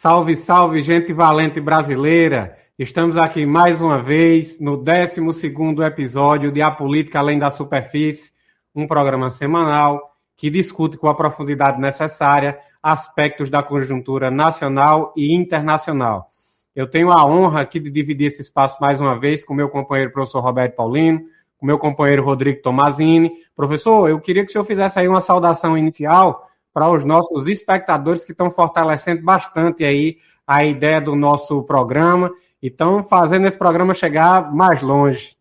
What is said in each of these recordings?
Salve, salve, gente valente brasileira! Estamos aqui mais uma vez no 12º episódio de A Política Além da Superfície, um programa semanal que discute com a profundidade necessária aspectos da conjuntura nacional e internacional. Eu tenho a honra aqui de dividir esse espaço mais uma vez com meu companheiro professor Roberto Paulino, com meu companheiro Rodrigo Tomazini. Professor, eu queria que o senhor fizesse aí uma saudação inicial para os nossos espectadores que estão fortalecendo bastante aí a ideia do nosso programa e estão fazendo esse programa chegar mais longe.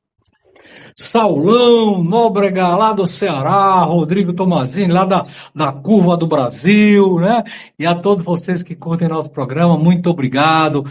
Saulão, Nóbrega, lá do Ceará, Rodrigo Tomazini, lá da Curva do Brasil, né? E a todos vocês que curtem nosso programa, muito obrigado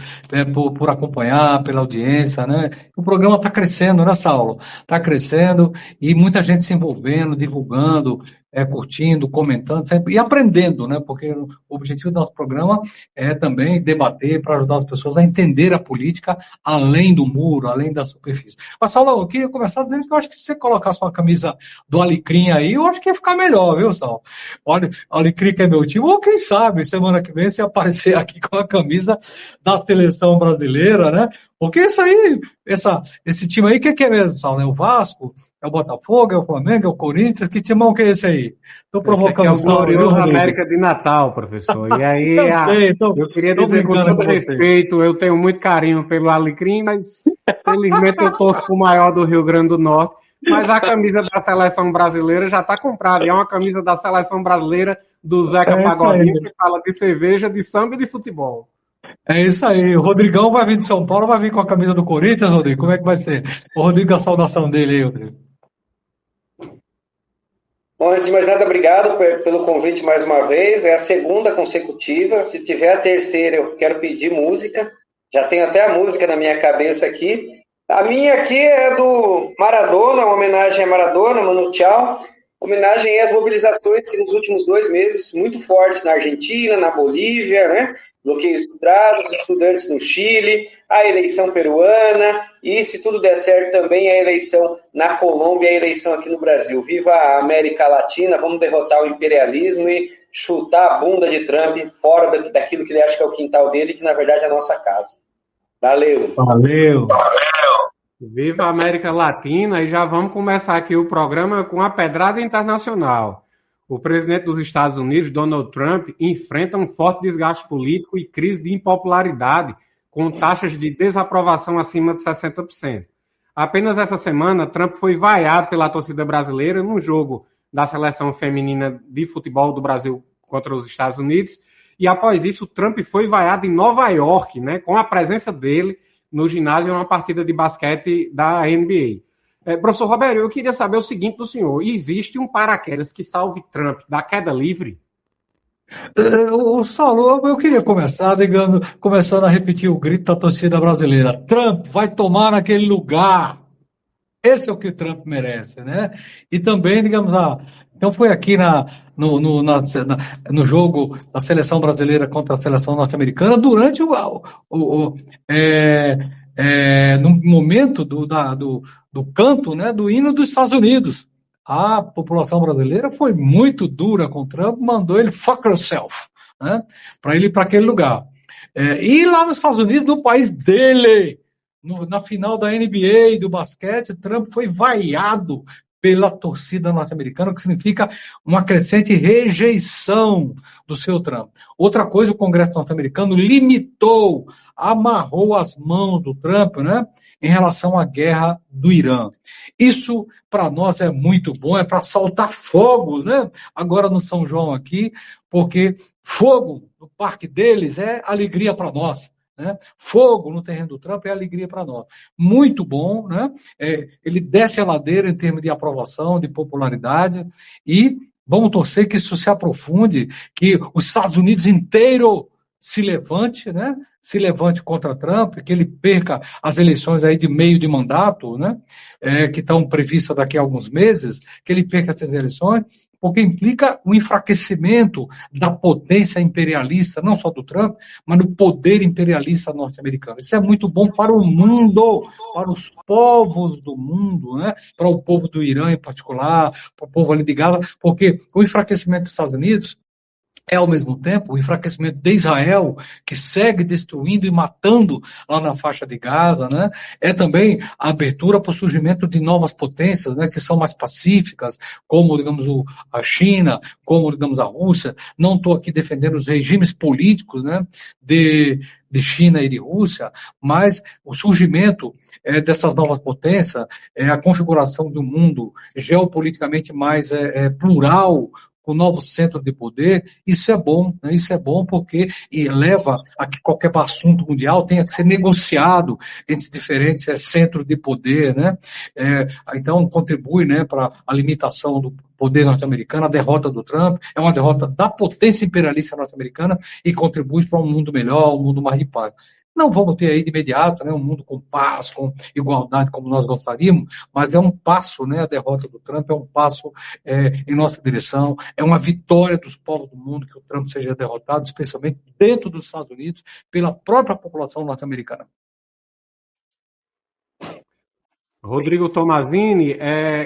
por acompanhar, pela audiência, né? O programa está crescendo, né, Saulo? Está crescendo e muita gente se envolvendo, divulgando, curtindo, comentando sempre, e aprendendo, né? Porque o objetivo do nosso programa é também debater para ajudar as pessoas a entender a política além do muro, além da superfície. Mas, Saulo, eu queria começar dizendo que eu acho que se você colocasse uma camisa do Alecrim aí, eu acho que ia ficar melhor, viu, Saulo? Olha, o Alecrim que é meu time, ou quem sabe, semana que vem você aparecer aqui com a camisa da seleção brasileira, né? Porque isso aí, esse time aí, o que é mesmo, Saulo? É o Vasco? É o Botafogo? É o Flamengo? É o Corinthians? Que timão que é esse aí? Estou provocando o Saulo, viu, América de Natal, professor. E aí, eu queria dizer com todo respeito, eu tenho muito carinho pelo Alecrim, mas felizmente eu torço para o maior do Rio Grande do Norte. Mas a camisa da seleção brasileira já está comprada. E é uma camisa da seleção brasileira do Zeca Pagodinho, que fala de cerveja, de samba e de futebol. É isso aí. O Rodrigão vai vir de São Paulo, vai vir com a camisa do Corinthians, Rodrigo? Como é que vai ser? O Rodrigo, a saudação dele aí, Rodrigo. Bom, antes de mais nada, obrigado pelo convite mais uma vez. É a segunda consecutiva. Se tiver a terceira, eu quero pedir música. Já tenho até a música na minha cabeça aqui. A minha aqui é do Maradona, uma homenagem a Maradona, Manu Tchau. Homenagem às mobilizações que nos últimos 2 meses, muito fortes na Argentina, na Bolívia, né? Bloqueios estudados, estudantes no Chile, a eleição peruana e, se tudo der certo, também a eleição na Colômbia e a eleição aqui no Brasil. Viva a América Latina, vamos derrotar o imperialismo e chutar a bunda de Trump fora daquilo que ele acha que é o quintal dele, que na verdade é a nossa casa. Valeu! Valeu! Viva a América Latina e já vamos começar aqui o programa com a pedrada internacional. O presidente dos Estados Unidos, Donald Trump, enfrenta um forte desgaste político e crise de impopularidade, com taxas de desaprovação acima de 60%. Apenas essa semana, Trump foi vaiado pela torcida brasileira num jogo da seleção feminina de futebol do Brasil contra os Estados Unidos, e após isso, Trump foi vaiado em Nova York, né, com a presença dele no ginásio em uma partida de basquete da NBA. Professor Roberto, eu queria saber o seguinte do senhor: existe um paraquedas que salve Trump da queda livre? O Saulo, eu queria começar começando a repetir o grito da torcida brasileira. Trump vai tomar naquele lugar. Esse é o que Trump merece, né? E também, digamos, então foi aqui no jogo da seleção brasileira contra a seleção norte-americana, durante no momento do canto, né, do hino dos Estados Unidos. A população brasileira foi muito dura com o Trump, mandou ele fuck yourself, né, para ele ir para aquele lugar. E lá nos Estados Unidos, no país dele, na final da NBA e do basquete, Trump foi vaiado pela torcida norte-americana, o que significa uma crescente rejeição do seu Trump. Outra coisa, o Congresso norte-americano limitou, amarrou as mãos do Trump, né, em relação à guerra do Irã. Isso, para nós, é muito bom, é para soltar fogos, né, agora no São João aqui, porque fogo no parque deles é alegria para nós. Né? Fogo no terreno do Trump é alegria para nós. Muito bom, né? Ele desce a ladeira em termos de aprovação, de popularidade, e vamos torcer que isso se aprofunde, que os Estados Unidos inteiro se levante, né? Se levante contra Trump, que ele perca as eleições aí de meio de mandato, né? Que estão previstas daqui a alguns meses, que ele perca essas eleições, porque implica o enfraquecimento da potência imperialista, não só do Trump, mas do poder imperialista norte-americano. Isso é muito bom para o mundo, para os povos do mundo, né? Para o povo do Irã em particular, para o povo ali de Gaza, porque o enfraquecimento dos Estados Unidos é, ao mesmo tempo, o enfraquecimento de Israel, que segue destruindo e matando lá na faixa de Gaza, né? É também a abertura para o surgimento de novas potências, né, que são mais pacíficas, como, digamos, a China, como, digamos, a Rússia. Não estou aqui defendendo os regimes políticos, né, de China e de Rússia, mas o surgimento dessas novas potências, a configuração de um mundo geopoliticamente mais plural, com novos centros de poder, isso é bom, né? Isso é bom porque leva a que qualquer assunto mundial tenha que ser negociado entre diferentes centros de poder, né? Então, contribui, né, para a limitação do poder norte-americano, a derrota do Trump, é uma derrota da potência imperialista norte-americana e contribui para um mundo melhor, um mundo mais de paz. Não vamos ter aí de imediato, né, um mundo com paz, com igualdade, como nós gostaríamos, mas é um passo, né, a derrota do Trump é um passo em nossa direção, é uma vitória dos povos do mundo que o Trump seja derrotado, especialmente dentro dos Estados Unidos, pela própria população norte-americana. Rodrigo Tomazini,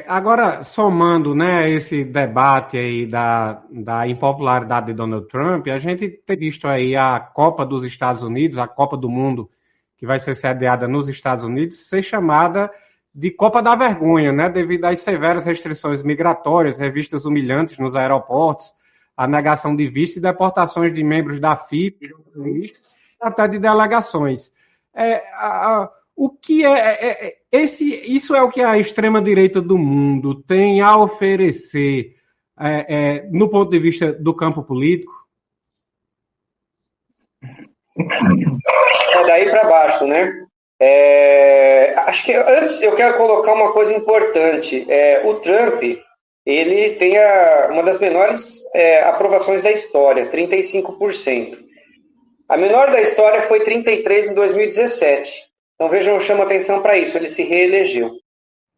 agora somando, né, esse debate aí da impopularidade de Donald Trump, a gente tem visto aí a Copa dos Estados Unidos, a Copa do Mundo, que vai ser sediada nos Estados Unidos, ser chamada de Copa da Vergonha, né, devido às severas restrições migratórias, revistas humilhantes nos aeroportos, a negação de visto e deportações de membros da FIP, jornalistas, até de delegações. O que isso é o que a extrema-direita do mundo tem a oferecer no ponto de vista do campo político? É daí para baixo, né? Acho que antes eu quero colocar uma coisa importante. O Trump, ele tem uma das menores aprovações da história, 35%. A menor da história foi 33% em 2017. Então, vejam, eu chamo atenção para isso, ele se reelegeu.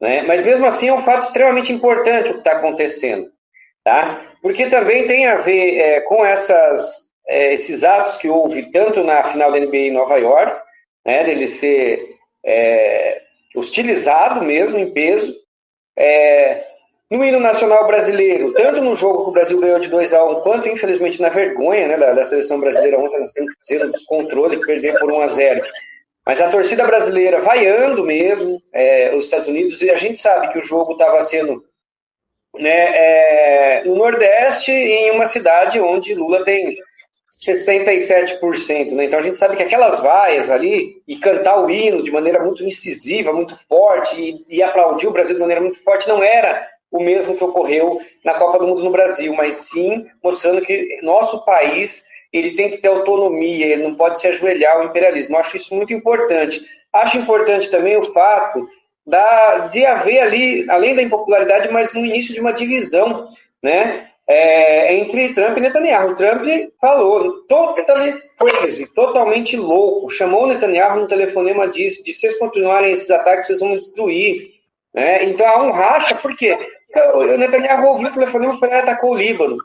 Né? Mas, mesmo assim, é um fato extremamente importante o que está acontecendo. Tá? Porque também tem a ver com esses atos que houve tanto na final da NBA em Nova York, né, dele ser hostilizado mesmo, em peso, no hino nacional brasileiro, tanto no jogo que o Brasil ganhou de 2-1, quanto, infelizmente, na vergonha, né, da seleção brasileira ontem, nós temos que dizer, no descontrole, perder por 1-0. Mas a torcida brasileira vaiando mesmo os Estados Unidos, e a gente sabe que o jogo estava sendo, né, no Nordeste, em uma cidade onde Lula tem 67%. Né? Então a gente sabe que aquelas vaias ali, e cantar o hino de maneira muito incisiva, muito forte, e aplaudir o Brasil de maneira muito forte, não era o mesmo que ocorreu na Copa do Mundo no Brasil, mas sim mostrando que nosso país ele tem que ter autonomia, ele não pode se ajoelhar ao imperialismo. Eu acho isso muito importante. Acho importante também o fato de haver ali, além da impopularidade, mas no início de uma divisão, né, entre Trump e Netanyahu. O Trump falou, totalmente louco, chamou o Netanyahu no telefonema disso, de se vocês continuarem esses ataques, vocês vão me destruir. Né? Então há um racha, por quê? O Netanyahu ouviu o telefonema e foi lá e atacou o Líbano.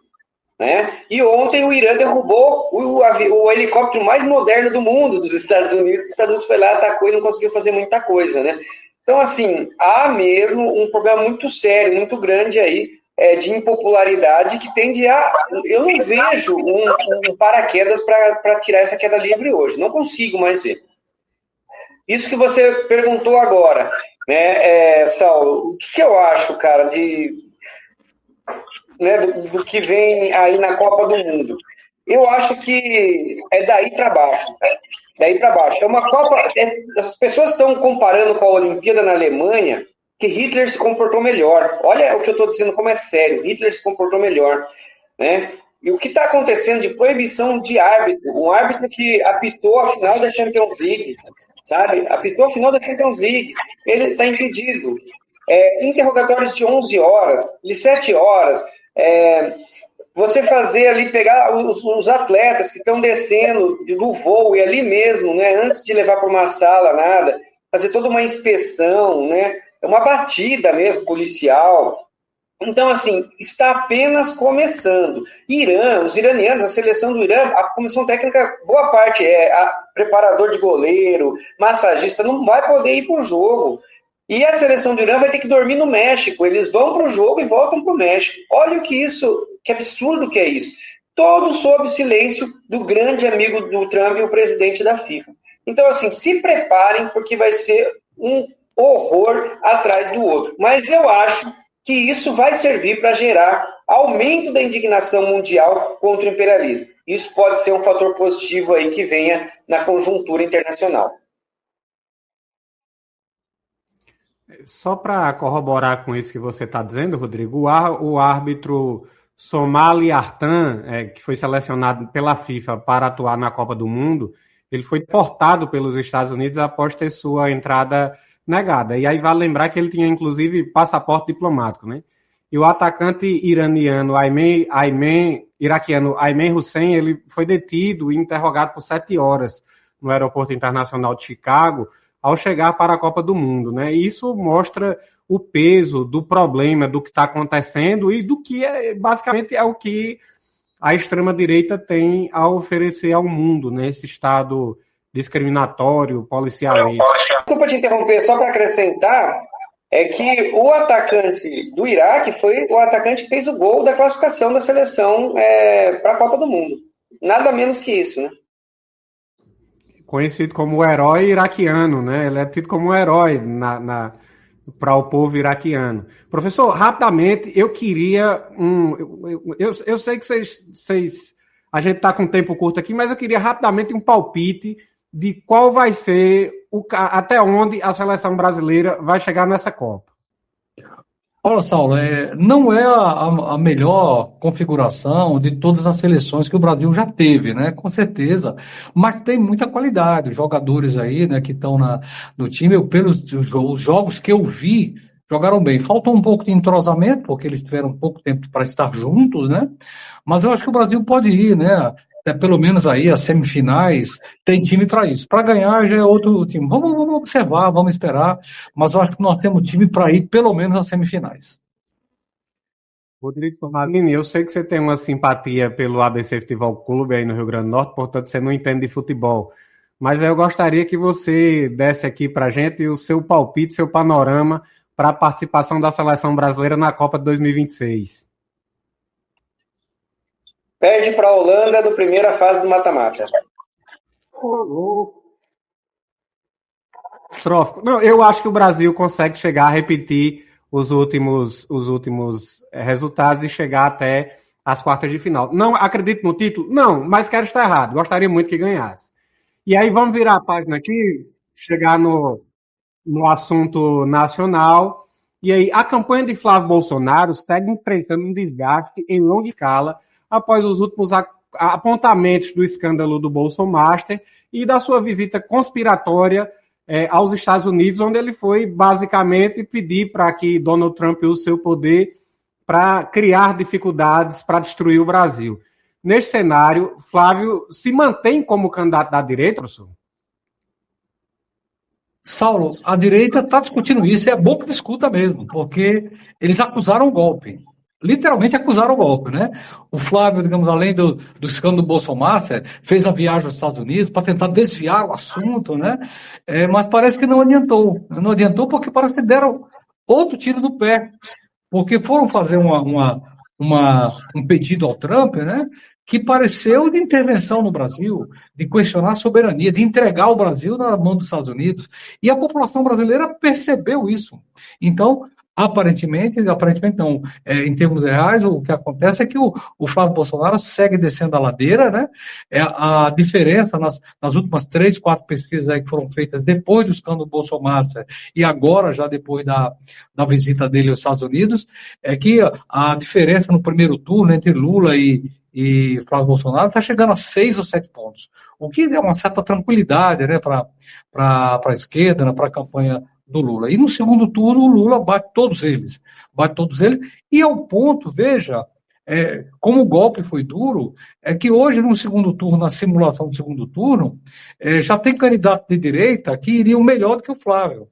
Né? E ontem o Irã derrubou o helicóptero mais moderno do mundo dos Estados Unidos. Os Estados Unidos foi lá, atacou e não conseguiu fazer muita coisa. Né? Então, assim, há mesmo um problema muito sério, muito grande aí, de impopularidade que tende a... Eu não vejo um paraquedas para tirar essa queda livre hoje. Não consigo mais ver. Isso que você perguntou agora, né, Saulo, o que eu acho, cara, né, do que vem aí na Copa do Mundo? Eu acho que é daí para baixo. Daí para baixo. É uma Copa... as pessoas estão comparando com a Olimpíada na Alemanha, que Hitler se comportou melhor. Olha o que eu estou dizendo, como é sério. Hitler se comportou melhor. Né? E o que está acontecendo de proibição de árbitro? Um árbitro que apitou a final da Champions League, sabe? Apitou a final da Champions League. Ele está impedido. Interrogatórios de 11 horas, de 7 horas... você fazer ali, pegar os atletas que estão descendo do voo e ali mesmo, né, antes de levar para uma sala, nada, fazer toda uma inspeção, né, uma batida mesmo policial. Então, assim, está apenas começando. Irã, os iranianos, a seleção do Irã, a comissão técnica, boa parte preparador de goleiro, massagista, não vai poder ir para o jogo. E a seleção do Irã vai ter que dormir no México. Eles vão para o jogo e voltam para o México. Olha que absurdo que é isso. todo sob o silêncio do grande amigo do Trump e o presidente da FIFA. Então, assim, se preparem, porque vai ser um horror atrás do outro. Mas eu acho que isso vai servir para gerar aumento da indignação mundial contra o imperialismo. Isso pode ser um fator positivo aí que venha na conjuntura internacional. Só para corroborar com isso que você está dizendo, Rodrigo, o árbitro Somali Artan, que foi selecionado pela FIFA para atuar na Copa do Mundo, ele foi deportado pelos Estados Unidos após ter sua entrada negada. E aí vale lembrar que ele tinha, inclusive, passaporte diplomático, né? E o atacante iraquiano Ayman Hussein, ele foi detido e interrogado por 7 horas no Aeroporto Internacional de Chicago ao chegar para a Copa do Mundo, né? E isso mostra o peso do problema, do que está acontecendo e do que basicamente é o que a extrema-direita tem a oferecer ao mundo, né? Esse estado discriminatório, policialista. Desculpa te interromper, só para acrescentar, é que o atacante do Iraque foi o atacante que fez o gol da classificação da seleção para a Copa do Mundo. Nada menos que isso, né? Conhecido como o herói iraquiano, né? Ele é tido como um herói para o povo iraquiano. Professor, rapidamente, eu queria eu sei que vocês a gente está com tempo curto aqui, mas eu queria rapidamente um palpite de qual vai ser até onde a seleção brasileira vai chegar nessa Copa. Olha, Saulo, não é a melhor configuração de todas as seleções que o Brasil já teve, né? Com certeza. Mas tem muita qualidade. Os jogadores aí, né, que estão no time, pelos os jogos que eu vi, jogaram bem. Faltou um pouco de entrosamento, porque eles tiveram pouco tempo para estar juntos, né? Mas eu acho que o Brasil pode ir, né? Até pelo menos aí as semifinais, tem time para isso. Para ganhar já é outro time. Vamos observar, vamos esperar, mas eu acho que nós temos time para ir pelo menos às semifinais. Rodrigo Tomalini, eu sei que você tem uma simpatia pelo ABC Futebol Clube aí no Rio Grande do Norte, portanto você não entende de futebol. Mas eu gostaria que você desse aqui para a gente o seu palpite, seu panorama para a participação da seleção brasileira na Copa de 2026. Perde para a Holanda na primeira fase do mata-mata. Não, eu acho que o Brasil consegue chegar a repetir os últimos resultados e chegar até as quartas de final. Não acredito no título? Não, mas quero estar errado. Gostaria muito que ganhasse. E aí vamos virar a página aqui, chegar no assunto nacional. E aí a campanha de Flávio Bolsonaro segue enfrentando um desgaste em longa escala após os últimos apontamentos do escândalo do Bolsomaster e da sua visita conspiratória aos Estados Unidos, onde ele foi basicamente pedir para que Donald Trump use seu poder para criar dificuldades para destruir o Brasil. Neste cenário, Flávio se mantém como candidato da direita, professor? Saulo, a direita está discutindo isso, e é bom que discuta mesmo, porque eles acusaram o golpe. Literalmente acusaram o golpe, né? O Flávio, digamos, além do escândalo do Bolsonaro, fez a viagem aos Estados Unidos para tentar desviar o assunto, né? Mas parece que não adiantou. Não adiantou porque parece que deram outro tiro no pé. Porque foram fazer um pedido ao Trump, né? Que pareceu de intervenção no Brasil, de questionar a soberania, de entregar o Brasil na mão dos Estados Unidos. E a população brasileira percebeu isso. Então, aparentemente não. Em termos reais, o que acontece é que o Flávio Bolsonaro segue descendo a ladeira, né? A diferença nas últimas 3, 4 pesquisas aí que foram feitas depois do escândalo do Bolsonaro e agora já depois da visita dele aos Estados Unidos, é que a diferença no primeiro turno entre Lula e Flávio Bolsonaro está chegando a 6 ou 7 pontos, o que é uma certa tranquilidade, né, para a esquerda, né, para a campanha do Lula. E no segundo turno o Lula bate todos eles, e ao ponto, veja, como o golpe foi duro, é que hoje no segundo turno, na simulação do segundo turno, já tem candidato de direita que iriam melhor do que o Flávio.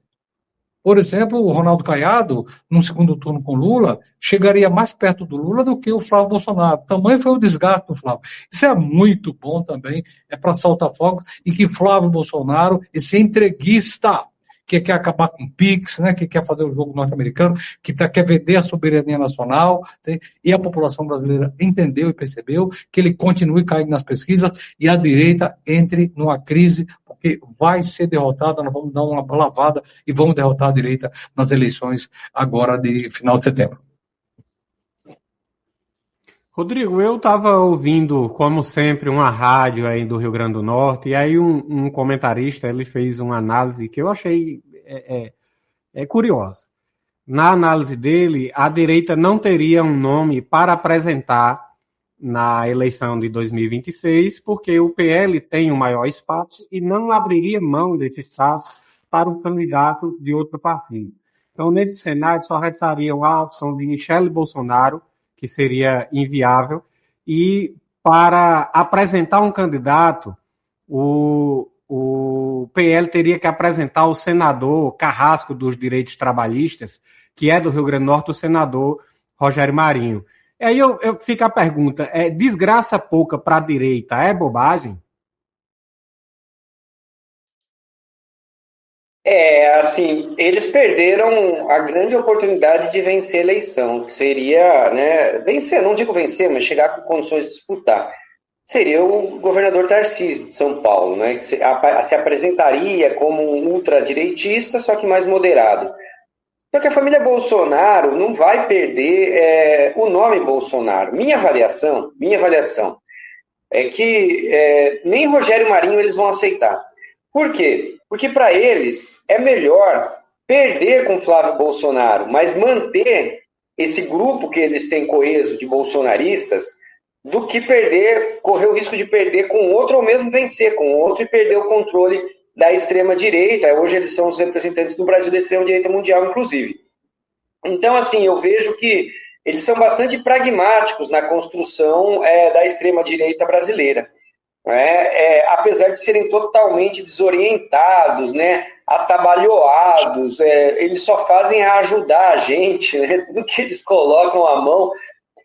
Por exemplo, o Ronaldo Caiado, no segundo turno com Lula, chegaria mais perto do Lula do que o Flávio Bolsonaro. Tamanho foi o desgaste do Flávio. Isso é muito bom também, para saltar fogos, e que Flávio Bolsonaro, esse entreguista, que quer acabar com o PIX, né, que quer fazer o jogo norte-americano, que quer vender a soberania nacional, e a população brasileira entendeu e percebeu que ele continue caindo nas pesquisas e a direita entre numa crise, porque vai ser derrotada, nós vamos dar uma lavada e vamos derrotar a direita nas eleições agora de final de setembro. Rodrigo, eu estava ouvindo, como sempre, uma rádio aí do Rio Grande do Norte, e aí um comentarista ele fez uma análise que eu achei curiosa. Na análise dele, a direita não teria um nome para apresentar na eleição de 2026, porque o PL tem o maior espaço e não abriria mão desse espaço para um candidato de outro partido. Então, nesse cenário, só restariam a opção de Michele Bolsonaro, que seria inviável, e para apresentar um candidato, o PL teria que apresentar o senador Carrasco dos Direitos Trabalhistas, que é do Rio Grande do Norte, o senador Rogério Marinho. Aí eu fico a pergunta, desgraça pouca para a direita é bobagem? Assim, eles perderam a grande oportunidade de vencer a eleição, que seria, né, vencer, não digo vencer, mas chegar com condições de disputar. Seria o governador Tarcísio de São Paulo, né, que se apresentaria como um ultradireitista, só que mais moderado. Só que a família Bolsonaro não vai perder o nome Bolsonaro. Minha avaliação é que nem Rogério Marinho eles vão aceitar. Por quê? Porque para eles é melhor perder com Flávio Bolsonaro, mas manter esse grupo que eles têm coeso de bolsonaristas, do que correr o risco de perder com outro ou mesmo vencer com outro e perder o controle da extrema-direita. Hoje eles são os representantes do Brasil da extrema-direita mundial, inclusive. Então, assim, eu vejo que eles são bastante pragmáticos na construção da extrema-direita brasileira. Apesar de serem totalmente desorientados, né, atabalhoados, eles só fazem ajudar a gente, né, tudo que eles colocam à mão.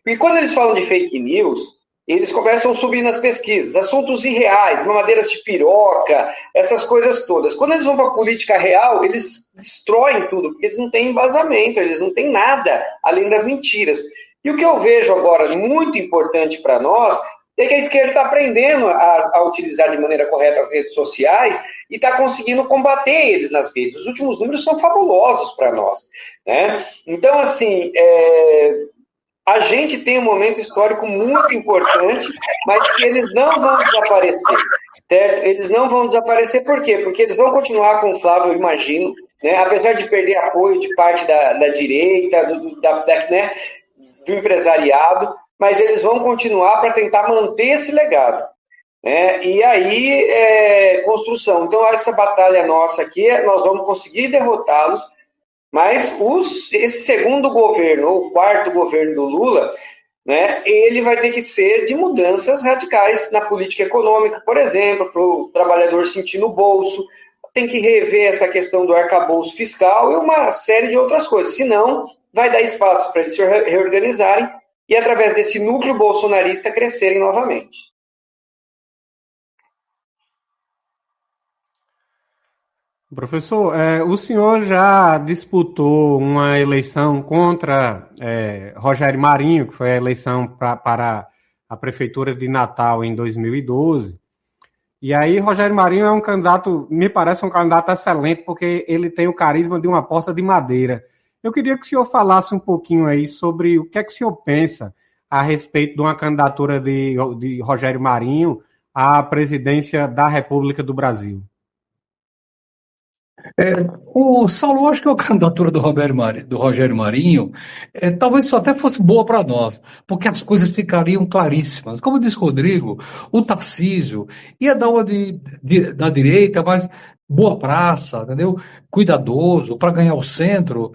E quando eles falam de fake news, eles começam a subir nas pesquisas, assuntos irreais, mamadeiras de piroca, essas coisas todas. Quando eles vão para a política real, eles destroem tudo, porque eles não têm embasamento, eles não têm nada além das mentiras. E o que eu vejo agora muito importante para nós é que a esquerda está aprendendo a utilizar de maneira correta as redes sociais e está conseguindo combater eles nas redes. Os últimos números são fabulosos para nós, né? Então, assim, a gente tem um momento histórico muito importante, mas que eles não vão desaparecer, certo? Eles não vão desaparecer por quê? Porque eles vão continuar com o Flávio, eu imagino, né? Apesar de perder apoio de parte da direita, né? Do empresariado, mas eles vão continuar para tentar manter esse legado, né? E aí, construção. Então, essa batalha nossa aqui, nós vamos conseguir derrotá-los, mas esse segundo governo, ou quarto governo do Lula, né, ele vai ter que ser de mudanças radicais na política econômica, por exemplo, para o trabalhador sentir no bolso, tem que rever essa questão do arcabouço fiscal e uma série de outras coisas, senão vai dar espaço para eles se reorganizarem e, através desse núcleo bolsonarista, crescerem novamente. Professor, o senhor já disputou uma eleição contra Rogério Marinho, que foi a eleição para a Prefeitura de Natal em 2012. E aí, Rogério Marinho é um candidato, me parece um candidato excelente, porque ele tem o carisma de uma porta de madeira. Eu queria que o senhor falasse um pouquinho aí sobre o que é que o senhor pensa a respeito de uma candidatura de Rogério Marinho à presidência da República do Brasil. O Saulo, acho que a candidatura do Rogério Marinho, talvez isso até fosse boa para nós, porque as coisas ficariam claríssimas. Como disse Rodrigo, o Tarcísio ia dar uma da direita, mas boa praça, entendeu? Cuidadoso, para ganhar o centro,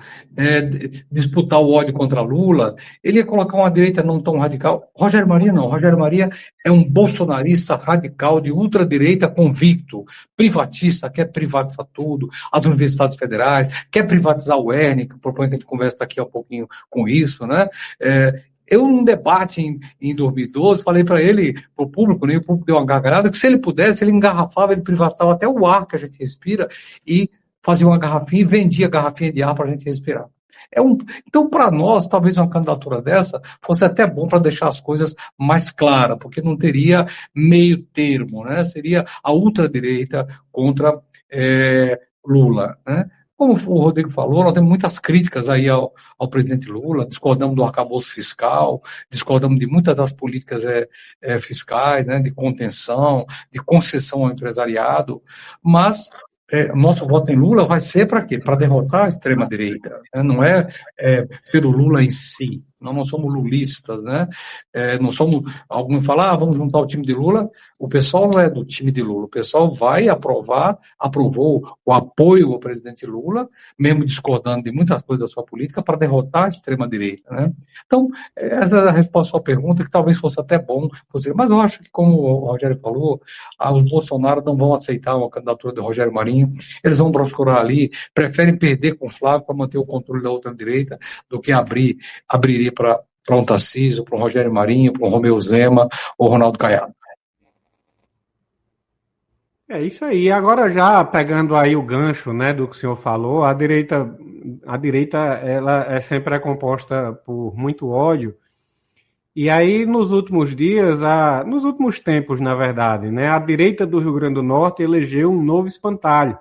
disputar o ódio contra Lula. Ele ia colocar uma direita não tão radical. Rogério Marinho não. Rogério Marinho é um bolsonarista radical de ultradireita convicto, privatista, quer privatizar tudo, as universidades federais, quer privatizar o ERN, que propõe que a gente converse daqui a pouquinho com isso, né? Eu, num debate em 2012, falei para ele, para o público, o público deu uma gargalhada, que se ele pudesse, ele engarrafava, ele privatizava até o ar que a gente respira e fazia uma garrafinha e vendia garrafinha de ar para a gente respirar. Então, para nós, talvez uma candidatura dessa fosse até bom para deixar as coisas mais claras, porque não teria meio termo, né? Seria a ultradireita contra Lula, né? Como o Rodrigo falou, nós temos muitas críticas aí ao presidente Lula, discordamos do arcabouço fiscal, discordamos de muitas das políticas fiscais, né, de contenção, de concessão ao empresariado, mas nosso voto em Lula vai ser para quê? Para derrotar a extrema-direita, né? Não é pelo Lula em si. Nós não somos lulistas, né? Não somos. Alguns falam, vamos juntar o time de Lula. O pessoal não é do time de Lula. O pessoal vai aprovou o apoio ao presidente Lula, mesmo discordando de muitas coisas da sua política, para derrotar a extrema-direita, né? Então, essa é a resposta à sua pergunta, que talvez fosse até bom fazer. Mas eu acho que, como o Rogério falou, os Bolsonaro não vão aceitar uma candidatura de Rogério Marinho. Eles vão procurar ali, preferem perder com o Flávio para manter o controle da outra direita do que abriria para um Tarcísio, para um Rogério Marinho, para um Romeu Zema ou Ronaldo Caiado. É isso aí. Agora já pegando aí o gancho, né, do que o senhor falou, a direita ela é sempre composta por muito ódio. E aí nos últimos dias, nos últimos tempos, na verdade, né, a direita do Rio Grande do Norte elegeu um novo espantalho,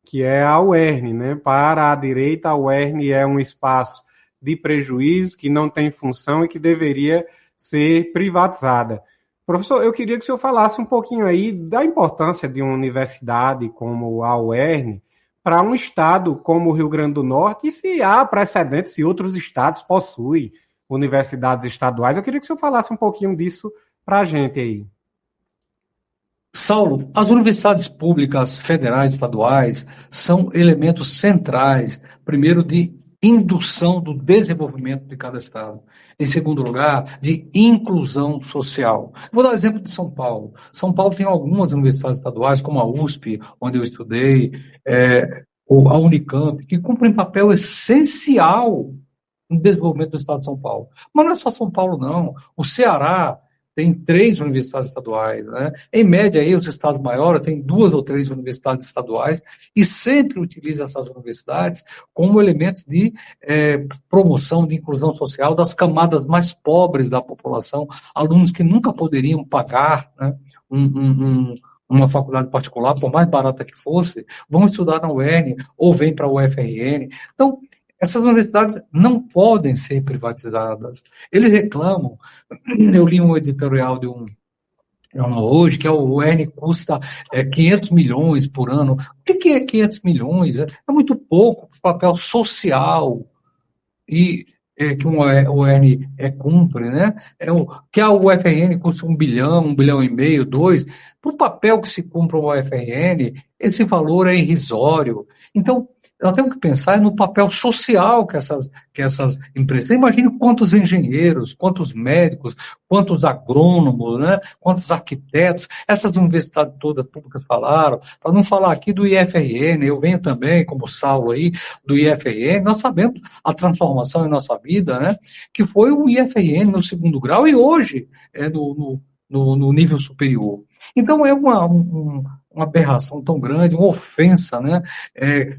que é a UERN, né? Para a direita, a UERN é um espaço de prejuízo, que não tem função e que deveria ser privatizada. Professor, eu queria que o senhor falasse um pouquinho aí da importância de uma universidade como a UERN para um estado como o Rio Grande do Norte e se há precedentes, se outros estados possuem universidades estaduais. Eu queria que o senhor falasse um pouquinho disso para a gente aí. Saulo, as universidades públicas, federais, estaduais, são elementos centrais, primeiro, de indução do desenvolvimento de cada estado. Em segundo lugar, de inclusão social. Vou dar o exemplo de São Paulo. São Paulo tem algumas universidades estaduais, como a USP, onde eu estudei, ou a Unicamp, que cumprem papel essencial no desenvolvimento do estado de São Paulo. Mas não é só São Paulo, não. O Ceará tem 3 universidades estaduais, né? Em média, aí, os estados maiores têm 2 ou 3 universidades estaduais e sempre utiliza essas universidades como elementos de promoção, de inclusão social das camadas mais pobres da população, alunos que nunca poderiam pagar, né, uma faculdade particular, por mais barata que fosse, vão estudar na UERN ou vêm para a UFRN. Então, essas universidades não podem ser privatizadas. Eles reclamam. Eu li um editorial de um jornal hoje, que o UERN custa 500 milhões por ano. O que é 500 milhões? É muito pouco para o papel social e que o UERN cumpre, né? Que a UFRN custa 1 bilhão, 1,5 bilhão, 2. Para o papel que se cumpre o UFRN, esse valor é irrisório. Então, nós temos que pensar no papel social que essas empresas. Imagine quantos engenheiros, quantos médicos, quantos agrônomos, né? Quantos arquitetos, essas universidades todas públicas falaram, para não falar aqui do IFRN, eu venho também, como Saulo aí, do IFRN, nós sabemos a transformação em nossa vida, né? Que foi o IFRN no 2º grau e hoje é no nível superior. Então é uma aberração tão grande, uma ofensa, né?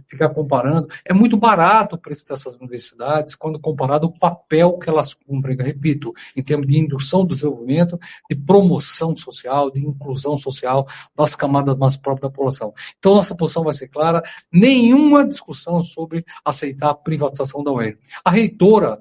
Ficar comparando. É muito barato o preço dessas universidades quando comparado ao papel que elas cumprem, repito, em termos de indução do desenvolvimento, de promoção social, de inclusão social das camadas mais próprias da população. Então, nossa posição vai ser clara, nenhuma discussão sobre aceitar a privatização da UERN. A reitora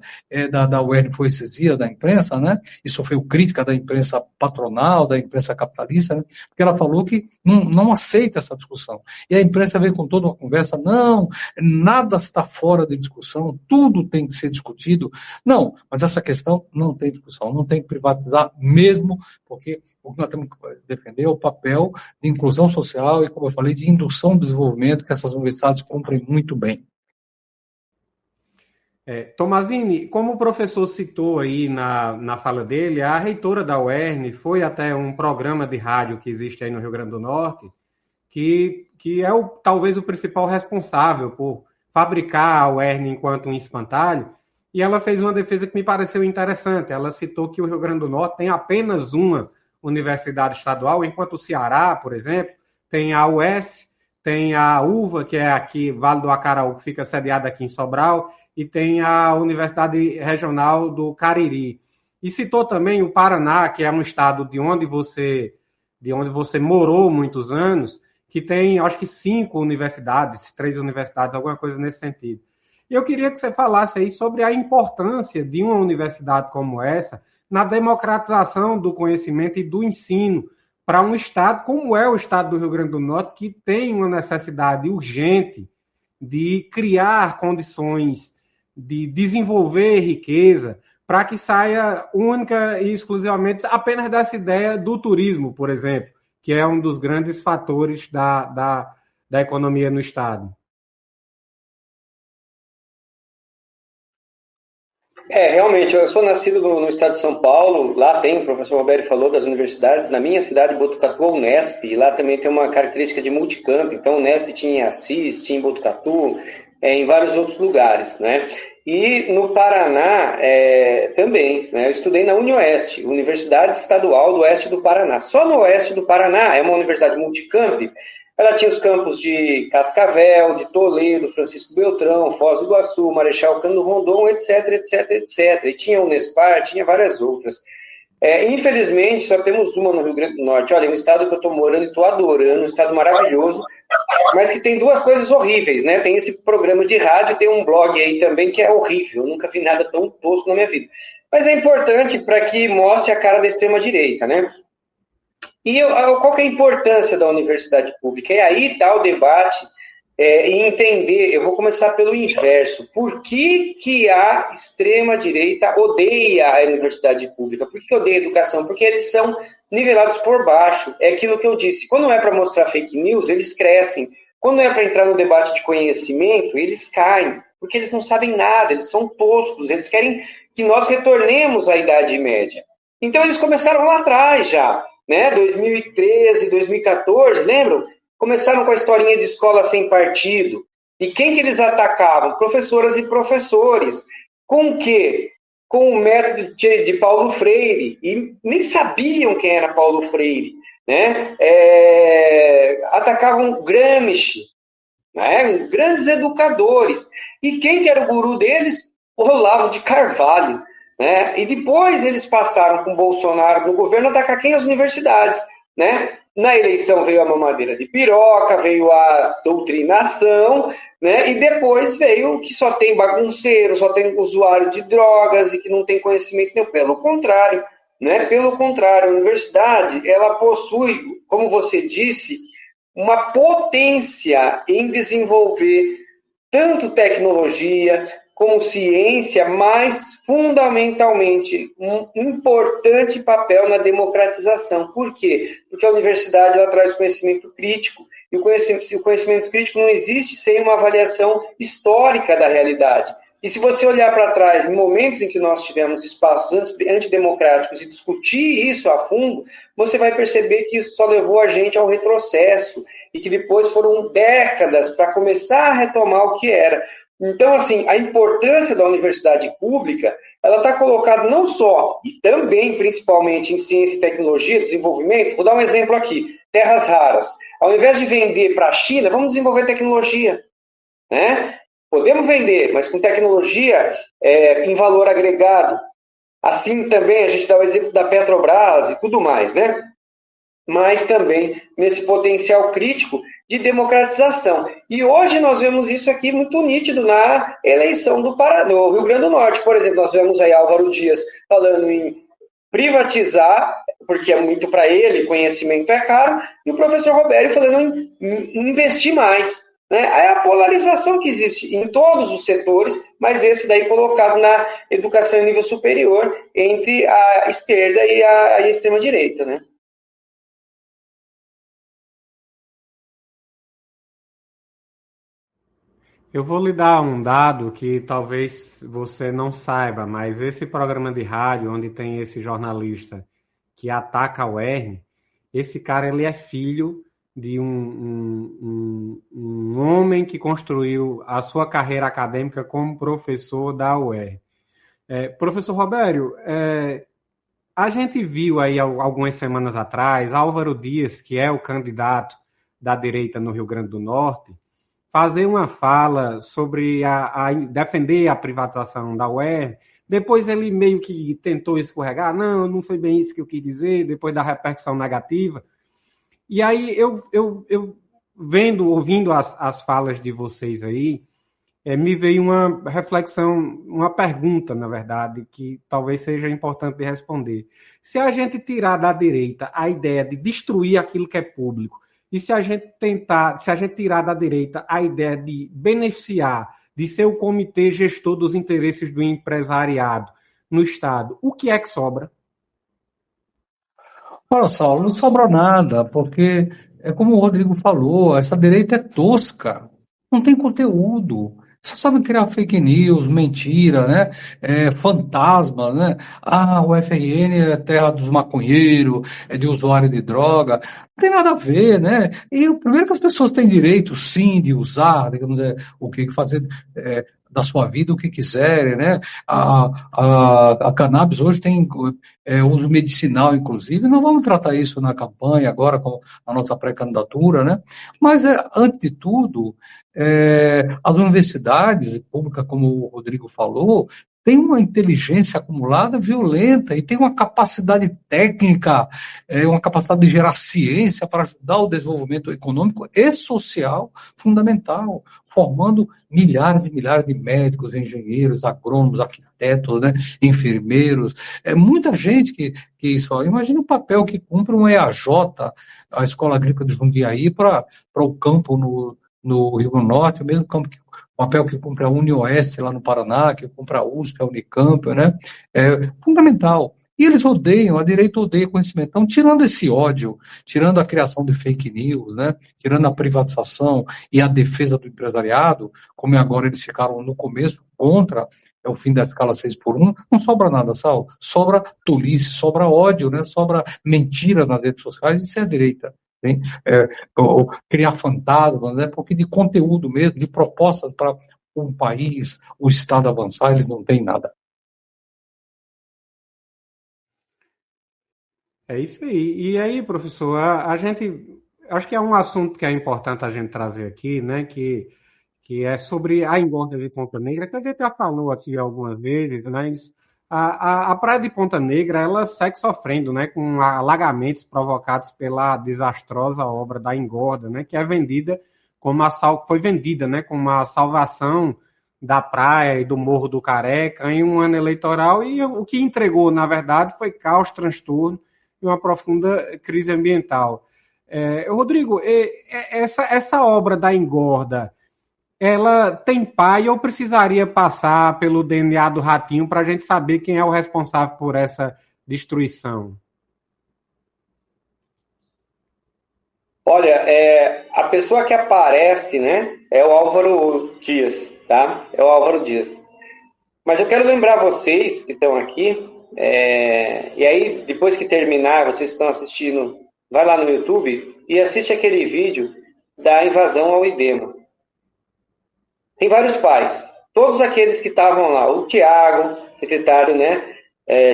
da UERN foi esses dias da imprensa, né? E sofreu crítica da imprensa patronal, da imprensa capitalista, né? Porque ela falou que não aceita essa discussão. E a imprensa veio com toda uma conversa, não, nada está fora de discussão, tudo tem que ser discutido. Não, mas essa questão não tem discussão, não tem que privatizar mesmo, porque o que nós temos que defender é o papel de inclusão social e, como eu falei, de indução do desenvolvimento que essas universidades cumprem muito bem. Tomazini, como o professor citou aí na fala dele, a reitora da UERN foi até um programa de rádio que existe aí no Rio Grande do Norte, que é talvez o principal responsável por fabricar a UERN enquanto um espantalho, e ela fez uma defesa que me pareceu interessante. Ela citou que o Rio Grande do Norte tem apenas uma universidade estadual, enquanto o Ceará, por exemplo, tem a UES, tem a UVA, que é aqui, Vale do Acaraú, que fica sediada aqui em Sobral, e tem a Universidade Regional do Cariri. E citou também o Paraná, que é um estado de onde você morou muitos anos, que tem, acho que 5 universidades, 3 universidades, alguma coisa nesse sentido. E eu queria que você falasse aí sobre a importância de uma universidade como essa na democratização do conhecimento e do ensino para um estado como é o estado do Rio Grande do Norte, que tem uma necessidade urgente de criar condições de desenvolver riqueza para que saia única e exclusivamente apenas dessa ideia do turismo, por exemplo, que é um dos grandes fatores da economia no estado. Realmente, eu sou nascido no estado de São Paulo, lá tem, o professor Roberto falou das universidades, na minha cidade, Botucatu, a Unesp, e lá também tem uma característica de multicampo, então a Unesp tinha em Assis, tinha em Botucatu, em vários outros lugares, né? E no Paraná também, né? Eu estudei na UniOeste, Universidade Estadual do Oeste do Paraná. Só no oeste do Paraná, é uma universidade multicamp. Ela tinha os campos de Cascavel, de Toledo, Francisco Beltrão, Foz do Iguaçu, Marechal Cândido Rondon, etc, etc, etc. E tinha a Unespar, tinha várias outras. Infelizmente, só temos uma no Rio Grande do Norte. Olha, é um estado que eu estou morando e estou adorando, um estado maravilhoso, mas que tem duas coisas horríveis, né? Tem esse programa de rádio, tem um blog aí também que é horrível. Eu nunca vi nada tão tosco na minha vida. Mas é importante para que mostre a cara da extrema-direita, né? E qual que é a importância da universidade pública? E aí está o debate e entender, eu vou começar pelo inverso. Por que a extrema-direita odeia a universidade pública? Por que odeia a educação? Porque eles são nivelados por baixo. É aquilo que eu disse. Quando não é para mostrar fake news, eles crescem. Quando não é para entrar no debate de conhecimento, eles caem. Porque eles não sabem nada, eles são toscos, eles querem que nós retornemos à Idade Média. Então eles começaram lá atrás já. Né? 2013, 2014, lembram? Começaram com a historinha de escola sem partido. E quem que eles atacavam? Professoras e professores. Com o quê? Com o método de Paulo Freire. E nem sabiam quem era Paulo Freire. Né? Atacavam Gramsci. Né? Grandes educadores. E quem que era o guru deles? O Olavo de Carvalho. Né? E depois eles passaram com o Bolsonaro no governo a atacar quem? As universidades. Né? Na eleição veio a mamadeira de piroca, veio a doutrinação, né? E depois veio que só tem bagunceiro, só tem usuário de drogas e que não tem conhecimento nenhum. Pelo contrário, né? Pelo contrário, a universidade ela possui, como você disse, uma potência em desenvolver tanto tecnologia como ciência, mas fundamentalmente um importante papel na democratização. Por quê? Porque a universidade ela traz conhecimento crítico, e o conhecimento crítico não existe sem uma avaliação histórica da realidade. E se você olhar para trás, em momentos em que nós tivemos espaços antidemocráticos e discutir isso a fundo, você vai perceber que isso só levou a gente ao retrocesso, e que depois foram décadas para começar a retomar o que era. Então, assim, a importância da universidade pública, ela está colocada não só, e também, principalmente, em ciência e tecnologia, desenvolvimento. Vou dar um exemplo aqui, terras raras. Ao invés de vender para a China, vamos desenvolver tecnologia. Né? Podemos vender, mas com tecnologia em valor agregado. Assim também, a gente dá o exemplo da Petrobras e tudo mais, né? Mas também nesse potencial crítico de democratização. E hoje nós vemos isso aqui muito nítido na eleição do Rio Grande do Norte. Por exemplo, nós vemos aí Álvaro Dias falando em privatizar, porque é muito para ele, conhecimento é caro, e o professor Roberto falando em investir mais. Né? É a polarização que existe em todos os setores, mas esse daí colocado na educação em nível superior entre a esquerda e a extrema-direita, né? Eu vou lhe dar um dado que talvez você não saiba, mas esse programa de rádio, onde tem esse jornalista que ataca o UERN, esse cara ele é filho de um homem que construiu a sua carreira acadêmica como professor da UERN. Professor Robério, a gente viu aí algumas semanas atrás Álvaro Dias, que é o candidato da direita no Rio Grande do Norte, fazer uma fala sobre defender a privatização da UERN. Depois ele meio que tentou escorregar, não foi bem isso que eu quis dizer, depois da repercussão negativa. E aí eu ouvindo as falas de vocês aí, me veio uma reflexão, uma pergunta, na verdade, que talvez seja importante de responder. Se a gente tirar da direita a ideia de destruir aquilo que é público, e se a gente tirar da direita a ideia de beneficiar, de ser o comitê gestor dos interesses do empresariado no Estado, o que é que sobra? Olha, Saulo, não sobra nada, porque é como o Rodrigo falou, essa direita é tosca, não tem conteúdo. Só sabe criar fake news, mentira, né? Fantasma, né? O FRN é terra dos maconheiros, é de usuário de droga. Não tem nada a ver, né? E o primeiro que as pessoas têm direito, sim, de usar, digamos, o que fazer da sua vida o que quiserem, né? A cannabis hoje tem uso medicinal, inclusive. Não vamos tratar isso na campanha agora, com a nossa pré-candidatura, né? Mas, antes de tudo, as universidades públicas, como o Rodrigo falou, têm uma inteligência acumulada violenta e tem uma capacidade técnica, uma capacidade de gerar ciência para ajudar o desenvolvimento econômico e social fundamental, formando milhares e milhares de médicos, engenheiros, agrônomos, arquitetos, né, enfermeiros, muita gente que isso. Imagina o papel que cumpre um EAJ, a Escola Agrícola de Jundiaí, para o campo no Rio Grande do Norte, o mesmo campo o papel que cumpre a UniOeste lá no Paraná, que cumpre a USP, a Unicamp, né? É fundamental. E eles odeiam, a direita odeia conhecimento. Então, tirando esse ódio, tirando a criação de fake news, né? Tirando a privatização e a defesa do empresariado, como agora eles ficaram no começo contra o fim da escala 6x1, não sobra nada, Sal. Sobra tolice, sobra ódio, né? Sobra mentira nas redes sociais, isso é a direita. Ou criar fantasmas, né? Porque de conteúdo mesmo, de propostas para um país, o Estado avançar, eles não têm nada. É isso aí. E aí, professor, a gente acho que é um assunto que é importante a gente trazer aqui, né? Que é sobre a engorda de Ponta Negra, que a gente já falou aqui algumas vezes, mas a praia de Ponta Negra ela segue sofrendo, né, com alagamentos provocados pela desastrosa obra da engorda, né, que é vendida como foi vendida, né, como a salvação da praia e do Morro do Careca em um ano eleitoral, e o que entregou, na verdade, foi caos, transtorno e uma profunda crise ambiental. Rodrigo, essa obra da engorda, ela tem pai ou precisaria passar pelo DNA do Ratinho para a gente saber quem é o responsável por essa destruição? Olha, a pessoa que aparece, né, é o Álvaro Dias, tá? É o Álvaro Dias. Mas eu quero lembrar vocês que estão aqui, e aí, depois que terminar, vocês estão assistindo, vai lá no YouTube e assiste aquele vídeo da invasão ao IDEMA. Tem vários pais, todos aqueles que estavam lá, o Tiago, secretário, né,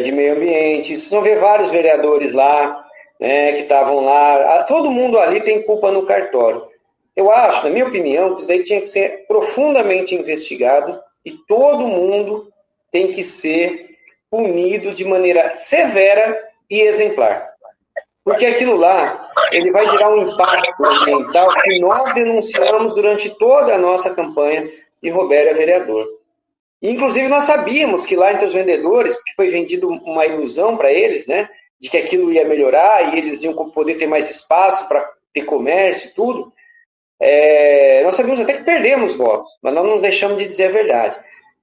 de Meio Ambiente, vocês vão ver vários vereadores lá, né, que estavam lá, todo mundo ali tem culpa no cartório. Eu acho, na minha opinião, que isso daí tinha que ser profundamente investigado e todo mundo tem que ser punido de maneira severa e exemplar. Porque aquilo lá, ele vai gerar um impacto ambiental que nós denunciamos durante toda a nossa campanha de Roberto a vereador. E, inclusive, nós sabíamos que lá entre os vendedores, que foi vendido uma ilusão para eles, né, de que aquilo ia melhorar e eles iam poder ter mais espaço para ter comércio e tudo. Nós sabíamos até que perdemos votos, mas nós não deixamos de dizer a verdade.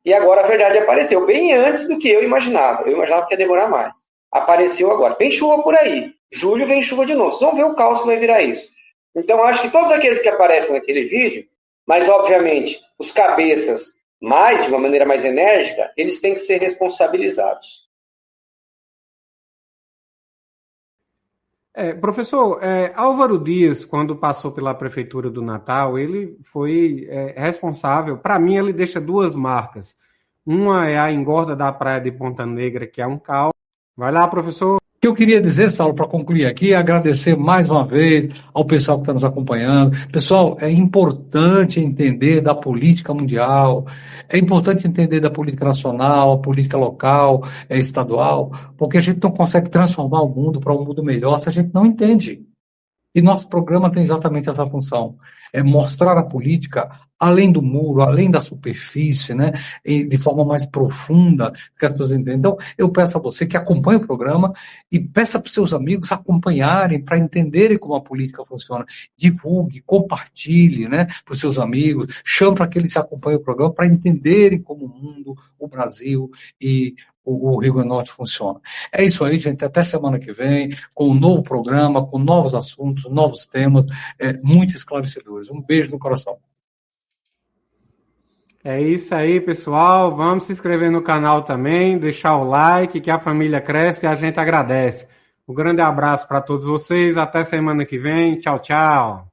E agora a verdade apareceu, bem antes do que eu imaginava. Eu imaginava que ia demorar mais. Apareceu agora. Vem chuva por aí. Julho vem chuva de novo. Vocês vão ver o caos que vai virar isso. Então, acho que todos aqueles que aparecem naquele vídeo, mas, obviamente, os cabeças, de uma maneira mais enérgica, eles têm que ser responsabilizados. Professor, Álvaro Dias, quando passou pela Prefeitura do Natal, ele foi responsável. Para mim, ele deixa duas marcas. Uma é a engorda da praia de Ponta Negra, que é um caos. Vai lá, professor. que eu queria dizer, Saulo, para concluir aqui, é agradecer mais uma vez ao pessoal que está nos acompanhando. Pessoal, é importante entender da política mundial, é importante entender da política nacional, a política local, estadual, porque a gente não consegue transformar o mundo para um mundo melhor se a gente não entende. E nosso programa tem exatamente essa função, é mostrar a política além do muro, além da superfície, né, e de forma mais profunda, que as pessoas entendam. Então, eu peço a você que acompanhe o programa e peça para os seus amigos acompanharem, para entenderem como a política funciona. Divulgue, compartilhe, né, para os seus amigos, chame para que eles acompanhem o programa para entenderem como o mundo, o Brasil e o Rio Grande do Norte funciona. É isso aí, gente. Até semana que vem, com um novo programa, com novos assuntos, novos temas, muito esclarecedores. Um beijo no coração. É isso aí, pessoal. Vamos se inscrever no canal também, deixar o like, que a família cresce e a gente agradece. Um grande abraço para todos vocês. Até semana que vem. Tchau, tchau.